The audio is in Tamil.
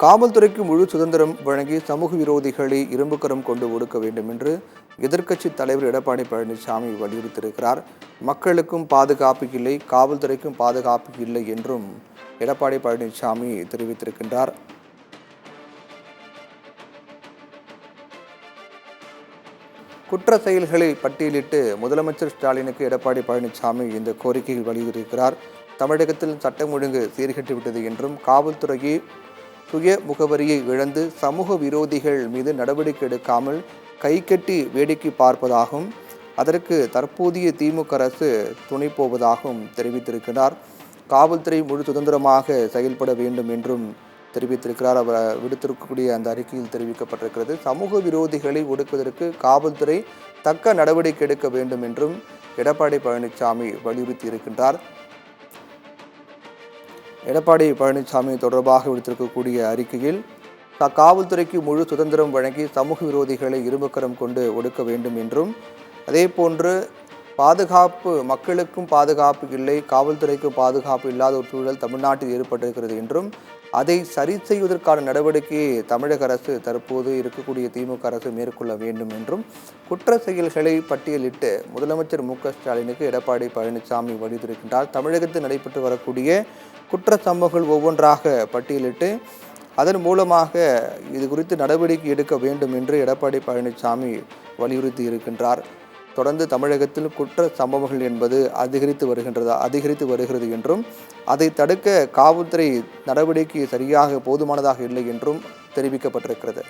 காவல்துறைக்கு முழு சுதந்திரம் வழங்கி சமூக விரோதிகளை இரும்புக்கரம் கொண்டு ஒடுக்க வேண்டும் என்று எதிர்க்கட்சித் தலைவர் எடப்பாடி பழனிசாமி வலியுறுத்தியிருக்கிறார். மக்களுக்கும் பாதுகாப்பு இல்லை, காவல்துறைக்கும் பாதுகாப்பு இல்லை என்றும் எடப்பாடி பழனிசாமி தெரிவித்திருக்கின்றார். குற்ற செயல்களை பட்டியலிட்டு முதலமைச்சர் ஸ்டாலினுக்கு எடப்பாடி பழனிசாமி இந்த கோரிக்கையில் வலியுறுத்தியிருக்கிறார். தமிழகத்தில் சட்டம் ஒழுங்கு சீர்கெட்டுவிட்டது என்றும் காவல்துறையை சுய முகவரியை இழந்து சமூக விரோதிகள் மீது நடவடிக்கை எடுக்காமல் கைகட்டி வேடிக்கை பார்ப்பதாகவும் அதற்கு தற்போதைய திமுக அரசு துணை போவதாகவும் தெரிவித்திருக்கிறார். காவல்துறை முழு சுதந்திரமாக செயல்பட வேண்டும் என்றும் தெரிவித்திருக்கிறார். அவர் விடுத்திருக்கக்கூடிய அந்த அறிக்கையில் தெரிவிக்கப்பட்டிருக்கிறது. சமூக விரோதிகளை ஒடுக்குவதற்கு காவல்துறை தக்க நடவடிக்கை எடுக்க வேண்டும் என்றும் எடப்பாடி பழனிசாமி வலியுறுத்தி இருக்கின்றார். எடப்பாடி பழனிசாமி தொடர்பாக விடுத்திருக்கக்கூடிய அறிக்கையில் காவல்துறைக்கு முழு சுதந்திரம் வழங்கி சமூக விரோதிகளை இரும்புக்கரம் கொண்டு ஒடுக்க வேண்டும் என்றும், அதே போன்று பாதுகாப்பு மக்களுக்கும் பாதுகாப்பு இல்லை, காவல்துறைக்கும் பாதுகாப்பு இல்லாத ஒரு சூழல் தமிழ்நாட்டில் ஏற்பட்டிருக்கிறது என்றும், அதை சரி செய்வதற்கான நடவடிக்கையை தமிழக அரசு தற்போது இருக்கக்கூடிய திமுக அரசு மேற்கொள்ள வேண்டும் என்றும் குற்ற செயல்களை பட்டியலிட்டு முதலமைச்சர் மு.க.ஸ்டாலினுக்கு எடப்பாடி பழனிசாமி வலியுறுத்தியிருக்கின்றார். தமிழகத்தில் நடைபெற்று வரக்கூடிய குற்ற சம்பவங்கள் ஒவ்வொன்றாக பட்டியலிட்டு அதன் மூலமாக இது குறித்து நடவடிக்கை எடுக்க வேண்டும் என்று எடப்பாடி பழனிசாமி வலியுறுத்தி இருக்கின்றார். தொடர்ந்து தமிழகத்தில் குற்ற சம்பவங்கள் என்பது அதிகரித்து வருகிறது என்றும், அதை தடுக்க காவல்துறை நடவடிக்கை சரியாக போதுமானதாக இல்லை என்றும் தெரிவிக்கப்பட்டிருக்கிறது.